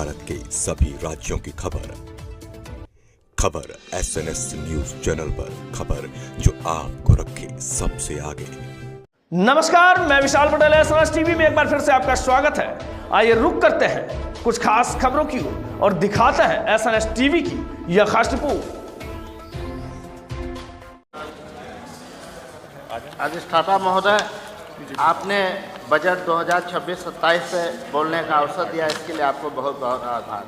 भारत के सभी राज्यों की खबर SNS न्यूज चैनल पर, खबर जो आपको रखे सबसे आगे। नमस्कार, मैं विशाल पटेल, SNS टीवी में एक बार फिर से आपका स्वागत है। आइए रुक करते हैं कुछ खास खबरों की ओर और दिखाते हैं SNS टीवी की यह खास रिपोर्ट। अधिष्ठाता महोदय, आपने बजट 2026-27 पे बोलने का अवसर दिया, इसके लिए आपको बहुत बहुत आभार।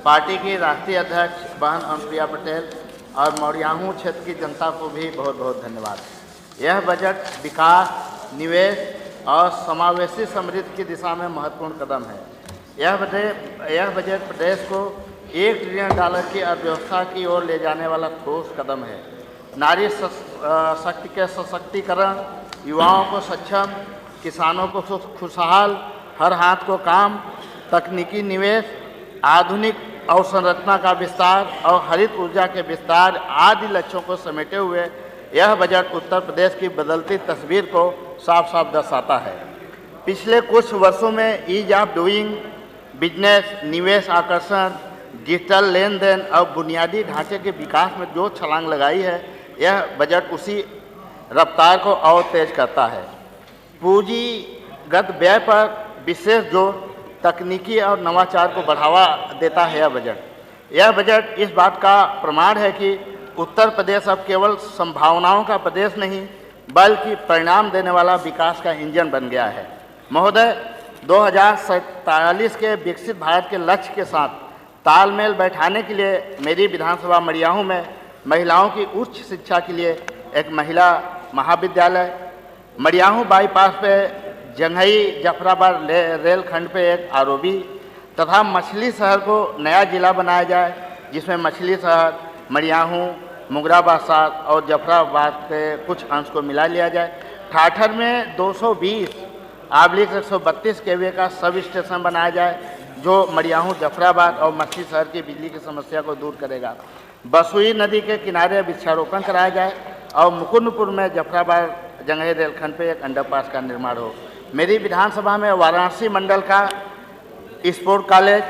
पार्टी की राष्ट्रीय अध्यक्ष बहन अनुप्रिया पटेल और मौरियाहू क्षेत्र की जनता को भी बहुत बहुत धन्यवाद। यह बजट विकास, निवेश और समावेशी समृद्धि की दिशा में महत्वपूर्ण कदम है। यह बजट प्रदेश को $1 ट्रिलियन की अर्थव्यवस्था की ओर ले जाने वाला ठोस कदम है। नारी शक्ति के सशक्तिकरण, युवाओं को सक्षम, किसानों को खुशहाल, हर हाथ को काम, तकनीकी निवेश, आधुनिक अवसंरचना का विस्तार और हरित ऊर्जा के विस्तार आदि लक्ष्यों को समेटे हुए यह बजट उत्तर प्रदेश की बदलती तस्वीर को साफ साफ दर्शाता है। पिछले कुछ वर्षों में ईज ऑफ डूइंग बिजनेस, निवेश आकर्षण, डिजिटल लेन देन और बुनियादी ढांचे के विकास में जो छलांग लगाई है, यह बजट उसी रफ्तार को और तेज करता है। पूंजीगत व्यय पर विशेष जोर, तकनीकी और नवाचार को बढ़ावा देता है यह बजट इस बात का प्रमाण है कि उत्तर प्रदेश अब केवल संभावनाओं का प्रदेश नहीं बल्कि परिणाम देने वाला विकास का इंजन बन गया है। महोदय, 2047 के विकसित भारत के लक्ष्य के साथ तालमेल बैठाने के लिए मेरी विधानसभा मड़ियाहू में महिलाओं की उच्च शिक्षा के लिए एक महिला महाविद्यालय, मड़ियाहू बाईपास पे जंघई जफराबाद रेलखंड पे एक आरओबी तथा मछली शहर को नया जिला बनाया जाए, जिसमें मछली शहर, मड़ियाहू, मुगराबासात और जफराबाद के कुछ अंश को मिला लिया जाए। ठाठर में 220/132 kV का सब स्टेशन बनाया जाए, जो मड़ियाहू, जफराबाद और मछली शहर की बिजली की समस्या को दूर करेगा। बसुई नदी के किनारे वृक्षारोपण कराया जाए और मुकुंदपुर में जफराबाद जंघई रेलखंड पे एक अंडरपास का निर्माण हो। मेरी विधानसभा में वाराणसी मंडल का स्पोर्ट कॉलेज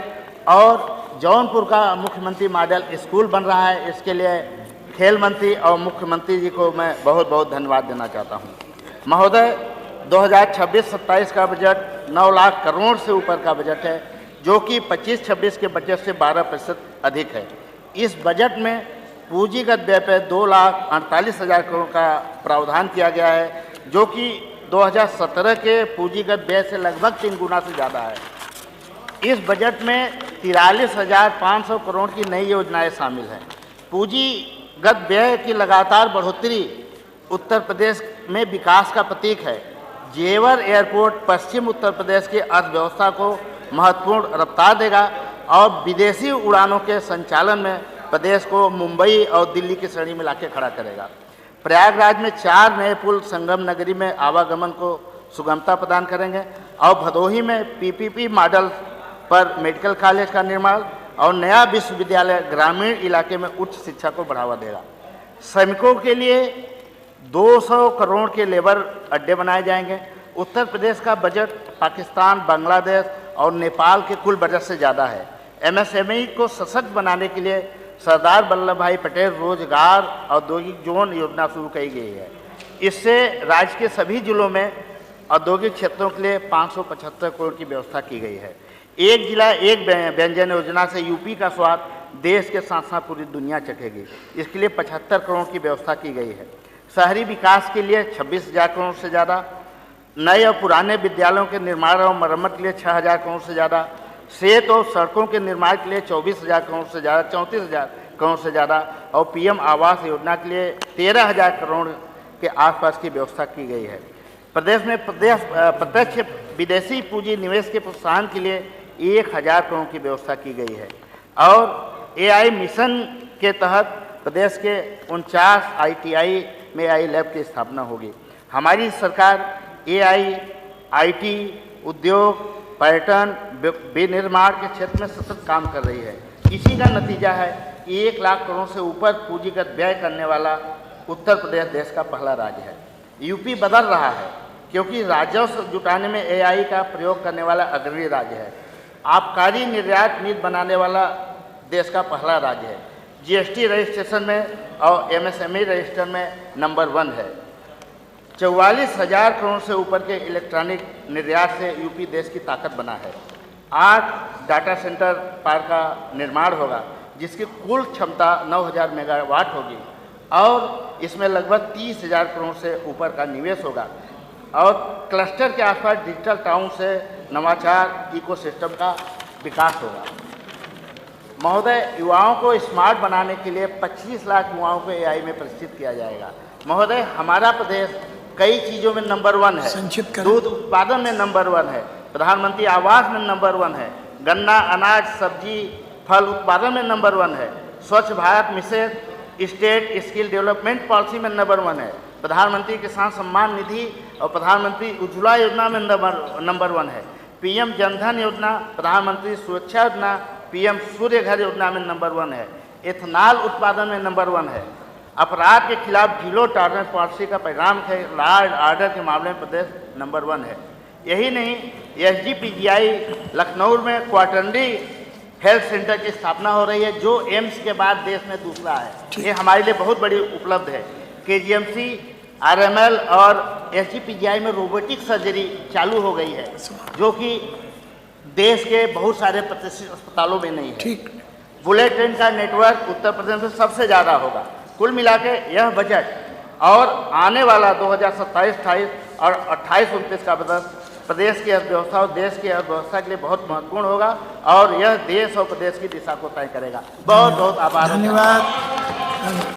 और जौनपुर का मुख्यमंत्री मॉडल स्कूल बन रहा है। इसके लिए खेल मंत्री और मुख्यमंत्री जी को मैं बहुत बहुत धन्यवाद देना चाहता हूँ। महोदय, 2026-27 का बजट 9 लाख करोड़ से ऊपर का बजट है, जो कि 25-26 के बजट से 12% अधिक है। इस बजट में पूंजीगत व्यय पर 2,48,000 करोड़ का प्रावधान किया गया है, जो कि 2017 के पूंजीगत व्यय से लगभग 3 गुना से ज़्यादा है। इस बजट में 43,500 करोड़ की नई योजनाएं शामिल हैं। पूंजीगत व्यय की लगातार बढ़ोतरी उत्तर प्रदेश में विकास का प्रतीक है। जेवर एयरपोर्ट पश्चिम उत्तर प्रदेश की अर्थव्यवस्था को महत्वपूर्ण रफ्तार देगा और विदेशी उड़ानों के संचालन में प्रदेश को मुंबई और दिल्ली की श्रेणी में लाके खड़ा करेगा। प्रयागराज में 4 नए पुल संगम नगरी में आवागमन को सुगमता प्रदान करेंगे और भदोही में PPP मॉडल पर मेडिकल कॉलेज का निर्माण और नया विश्वविद्यालय ग्रामीण इलाके में उच्च शिक्षा को बढ़ावा देगा। श्रमिकों के लिए 200 करोड़ के लेबर अड्डे बनाए जाएंगे। उत्तर प्रदेश का बजट पाकिस्तान, बांग्लादेश और नेपाल के कुल बजट से ज़्यादा है। MSME को सशक्त बनाने के लिए सरदार वल्लभ भाई पटेल रोजगार औद्योगिक जोन योजना शुरू की गई है। इससे राज्य के सभी जिलों में औद्योगिक क्षेत्रों के लिए 575 करोड़ की व्यवस्था की गई है। एक जिला एक व्यंजन योजना से यूपी का स्वाद देश के साथ साथ पूरी दुनिया चखेगी। इसके लिए 75 करोड़ की व्यवस्था की गई है। शहरी विकास के लिए 26,000 करोड़ से ज़्यादा, नए और पुराने विद्यालयों के निर्माण और मरम्मत के लिए 6,000 करोड़ से ज़्यादा, सेतु और सड़कों के निर्माण के लिए 24,000 करोड़ से ज़्यादा, 34,000 करोड़ से ज़्यादा और PM आवास योजना के लिए 13,000 करोड़ के आसपास की व्यवस्था की गई है। प्रदेश में प्रत्यक्ष विदेशी पूंजी निवेश के प्रोत्साहन के लिए 1,000 करोड़ की व्यवस्था की गई है और AI मिशन के तहत प्रदेश के 49 ITI में AI लैब की स्थापना होगी। हमारी सरकार AI, IT, उद्योग, पर्यटन, विनिर्माण के क्षेत्र में सतत काम कर रही है। इसी का नतीजा है कि 1 लाख करोड़ से ऊपर पूंजीगत व्यय करने वाला उत्तर प्रदेश देश का पहला राज्य है। यूपी बदल रहा है क्योंकि राजस्व जुटाने में AI का प्रयोग करने वाला अग्रणी राज्य है। आबकारी निर्यात नीति बनाने वाला देश का पहला राज्य है। जीएसटी रजिस्ट्रेशन में और एमएसएमई रजिस्टर में नंबर 1 है। 44,000 करोड़ से ऊपर के इलेक्ट्रॉनिक निर्यात से यूपी देश की ताकत बना है। 8 डाटा सेंटर पार्क का निर्माण होगा जिसकी कुल क्षमता 9,000 मेगावाट होगी और इसमें लगभग 30,000 करोड़ से ऊपर का निवेश होगा और क्लस्टर के आसपास डिजिटल टाउन से नवाचार इकोसिस्टम का विकास होगा। महोदय, युवाओं को स्मार्ट बनाने के लिए 25 लाख युवाओं को एआई में प्रशिक्षित किया जाएगा। महोदय, हमारा प्रदेश कई चीज़ों में नंबर 1 है। दूध उत्पादन में नंबर 1 है, प्रधानमंत्री आवास में नंबर 1 है, गन्ना अनाज सब्जी फल उत्पादन में नंबर 1 है, स्वच्छ Bharat mission state skill development policy में नंबर 1 है, प्रधानमंत्री किसान सम्मान निधि और प्रधानमंत्री उज्ज्वला योजना में नंबर 1 है, पीएम जनधन योजना, प्रधानमंत्री सुरक्षा योजना, पीएम सूर्य घर योजना में नंबर 1 है, एथनॉल उत्पादन में नंबर 1 है। अपराध के खिलाफ जीरो टॉलरेंस पॉलिसी का परिणाम है, लॉ एंड ऑर्डर के मामले में प्रदेश नंबर 1 है। यही नहीं, एसजीपीजीआई लखनऊ में क्वार्टरली हेल्थ सेंटर की स्थापना हो रही है जो एम्स के बाद देश में दूसरा है। ये हमारे लिए बहुत बड़ी उपलब्धि है। केजीएमसी, आरएमएल और एसजीपीजीआई में रोबोटिक सर्जरी चालू हो गई है जो कि देश के बहुत सारे प्रतिष्ठित अस्पतालों में नहीं है। बुलेट ट्रेन का नेटवर्क उत्तर प्रदेश में सबसे ज़्यादा होगा। कुल मिला के यह बजट और आने वाला 2027-28 और 28-29 का बजट प्रदेश की अर्थव्यवस्था और देश की अर्थव्यवस्था के लिए बहुत महत्वपूर्ण होगा और यह देश और प्रदेश की दिशा को तय करेगा। बहुत बहुत आभार। धन्यवाद।